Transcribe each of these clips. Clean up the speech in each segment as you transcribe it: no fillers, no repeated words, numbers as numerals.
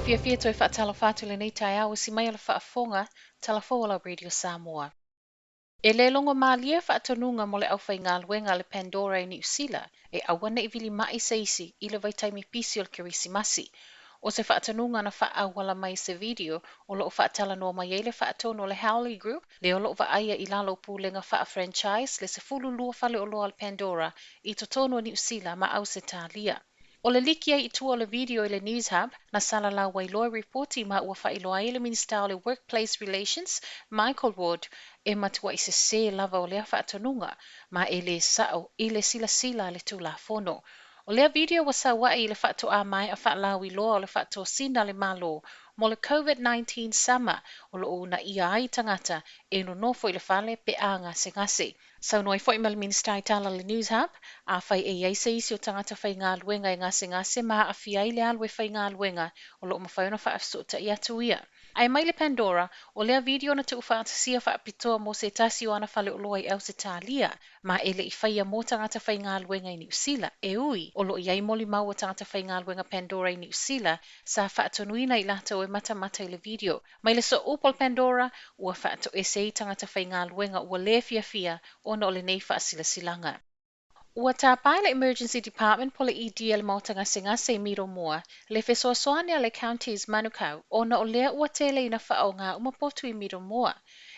fia fia toi whaatala whātu le nei tai au si mai ala whaafonga Talafoala Radio Samoa. E le longo malia whaatonunga mo le au whai ngā luenga le Pandora i New Zealand e awana i vili mai seisi i le vaitaimi pisi o le kirisimasi. O se whaatonunga na whaawala mai se video o loo whaatala noa mai e le whaatono le Howley Group le o loo waaia i lalo pūlenga wha franchise le se fulu lua whale o loa le Pandora i to tono New Zealand ma au se tālia. O le liki ai i tua o le video i le News Hub, na sala la wailoa reporti ma ua whailoa i le Minister o le Workplace Relations, Michael Ward, e matua i se lava o lea whaatonunga, ma e le sao i le sila le tūla fono. O lea video wa sa wai i le whaato a mai a whaalau i loa o le whaato sina le malo, mo le COVID-19 sama o lo una ia ai tangata e no nofo i le whale pe anga se ngase. Sau noi fo i mal Minister i tala le News Hub, a whai e eise isi o tangata whai ngā luenga e ngase ma a fia i le alwe whai ngā luenga o lo mawhaiona wha afsota i atu ia. Ai mai le Pandora, o lea video na tu whaatasia wha apitoa mo se tasi o ana whale o loa i au se tālia, ma ele i whaia mo tangata whai ngā luenga i New Zealand, e ui, o lo i ai moli mau o tangata whai ngā luenga Pandora i New Zealand, sa whaatonuina i lato e mata i le video. Mai le so upol Pandora, ua whaato ese i tangata whai ngā luenga ua le fia ona o le nei whaasila silanga. Ua tāpai le Emergency Department po le EDL mautanga ngase miro mua, le fesoasoane le counties Manukau, ona o lea ua tele ina whao ngā umapotu i miro mua.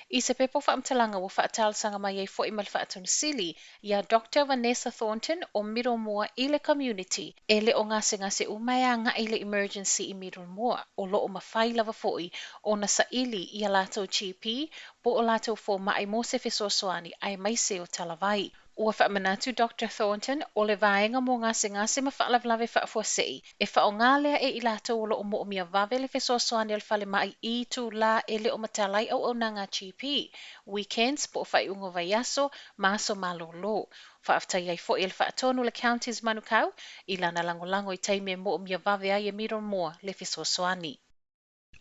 I se pepo whaamtalanga ua whaatalsanga mai ei fo i mal whaatun sili, ia Dr. Vanessa Thornton o miro mua i le community, e le o ngase umea nga i le emergency i miro mua, o lo o mawhai lava foi, ona sa ili i a lato GP, po o lato fo mai mo se fesoasoani ai mai se o talavai. Ua whaamanatu Dr. Thornton o le vaenga mo ngase ma whaalavlave whaafuasei. E whao ngā lea e ilato o lo o mo o mia vave le fesoasoani al whale mai i tu la e le o matalai au nanga GP. Weekends po o whaiungo vaiaso, maso malolo. Whaaftai ai fo i le whaatonu le counties Manukau, i lana langolango i taime mo o mia vave ai e miro moa le fesoasoani.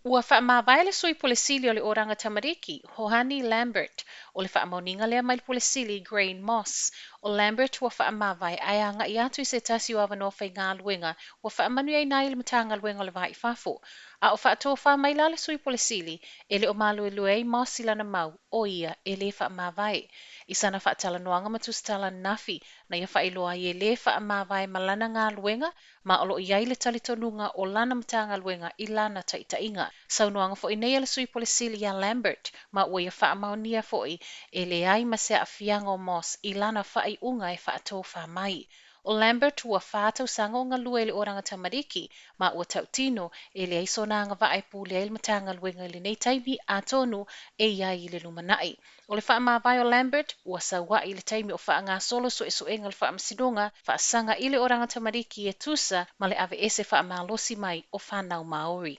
Ua whaamawai le sui polesili o le oranga tamariki, Hohani Lambert, o le whaamauninga lea mai le polesili Grain Moss. O Lambert ua whaamawai ai anga i atu i se tasi o awanoa whai ngā luenga, ua whaamanu ai nai le matanga luenga o le vai whafo. A o whaatoa wha mai la le sui polesili, e le o malu e luei Moss i lana mau, o ia e le whaamawai. I sana whaatala noanga matustala nafi, na ia whailoa i e le whaamawai malana ngā luenga, ma olo i ai le talitonunga o lana matanga luenga i lana taitainga. Saunoanga fo i nei ala sui polesili a Lambert, ma ua ia whaamaunia fo i e le ai masea a fianga o Moss i lana whai unga e whaato wha mai. O Lambert ua whātau sanga o ngā lua le oranga tamariki, ma ua tautino e le aisona anga wa e pūle e le matanga luenga le nei taimi a tonu e iai i le lumanai. O le whaamawai o Lambert, ua sawa i le taimi o wha ngā solo so e suenga le whaamasidonga, whaasanga i le oranga tamariki e tusa, ma le ave ese whaamalosi mai o whanau Maori.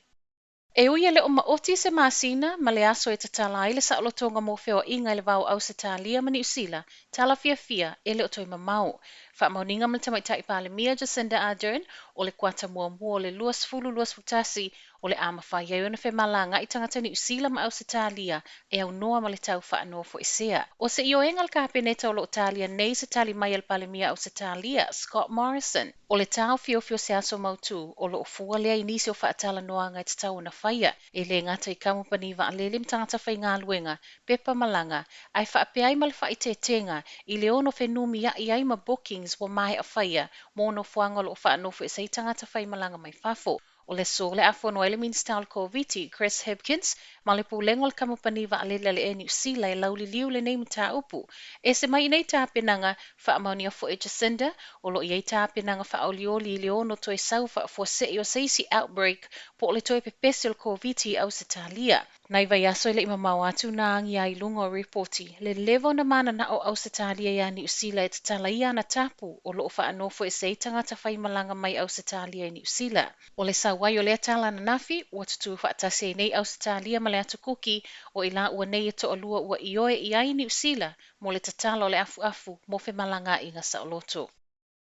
E uia le o maoti se masina, ma le aso e tatala i le saolotonga mo feo inga i le vau au se talia ma New Zealand, tala fia e le o toi mamau. Whaamauninga ma le tamaitai palemia Jacinda Ardern, o le kuata mua le luas futasi, o le ama whai e ona malanga i tangata New Zealand ma au se talia, e au noa ma le tau whaanoa fo isea. O se io engal ka peneta o lo talia nei se tali mai al palemia au se talia, Scott Morrison. O le tau fio se aso mautu, o lo fua lea inisi o whaatala noa ngai te tau na whaia, e le ngata i kamu paniva an lelim tangata whai ngā luenga, pepa malanga, ai whaapea ai mal whai te tenga, i le ono whenumi i ai ma bookings wa mai a whaia, mo no fuanga lo whaanofu e sei tangata whai malanga mai whafo. O le so le afo no ele Minister o COVID, Chris Hipkins, ma le pūlengo le kamupaniva a le e New Zealand e lauli liu le nei mta upu. E se mai nei tā penanga whaamaunia fo e Jacinda, o lo i tā penanga whaolioli i le ono toi sau whaafua se o seisi outbreak po le toi pepesi o COVID au se talia. Nai vai aso ele ima mau atu na angi ai lunga o reporti, le levo na mana na o au se talia ia New Zealand e tatala ia na tapu o lo whaanofo e sei tangata whai malanga mai au se talia i New Zealand. O le wai o lea tala na nafi, ua tutu whaatase nei Australia ma le atu kuki o ila ua nei e toa lua ua ioe i ai New Zealand mo le tatalo le afu mo fe malanga i ngā saoloto.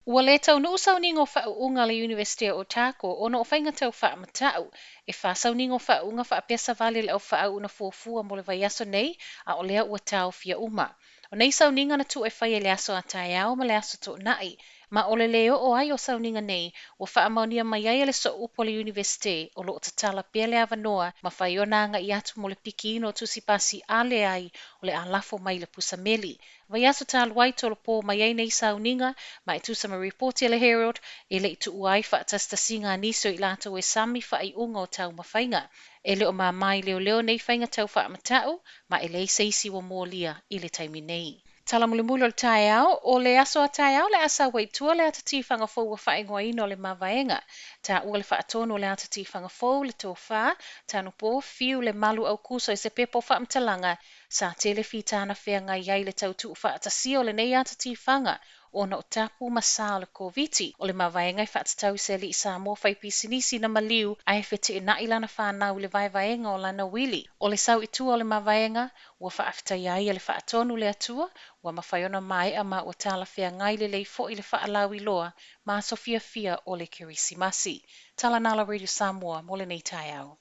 Ua le tau nu sauningo whaunga le University o Otago o no whainga tau whaamatau e wha sauningo whaunga whaapesa vale le au whau na fuafua mo le vaiaso nei a o lea ua tau fia uma. O nei sauninga na tu e whai e le aso a tai au ma le aso to nai Ma o le leo o ai o sauninga nei, ua whaamaunia mai ai le so upo le universite o loo tatala pia le avanoa ma whaiona anga i atu mo le piki ino tusi pasi ale ai o le alafo mai le pusameli. Vai aso talu ai tolo po mai ai nei sauninga ma e tusa ma reporti le Herald e le itu uai whaatasta singa aniso i lato e sami whai unga o tau mawhainga. E leo ma mai leo nei whainga tau whaamatau ma e le seisi wa mōlia i le taimi nei. Tala mule mule o le tae au, o le aso a tae au le asa wai tua le ata tifanga fau wa whae ngoa ino le mawaenga. Ta ua le whaatono le ata tifanga fau le tō wha, ta nupo fiu le malu au kuso e se pepo whaamtalanga, sa tele fitana whea ngai ai le tau tu whaata sio le nei ata tifanga, o na o tapu masa o le koviti, o le mawaenga i whaatatau se li i sa mo whai pisinisi na maliu, ai whete e na ilana whanau le vai vaenga o lana wili. O le sau i tua o le mawaenga, ua whaafta iai le whaatonu le atua, ua mawhaiona mai a ma ua tala whea ngai le lei fo i le whaalau i loa, ma Sofia Fia o le Kirisimasi. Tala Nala Radio Samoa, mo le nei tai au.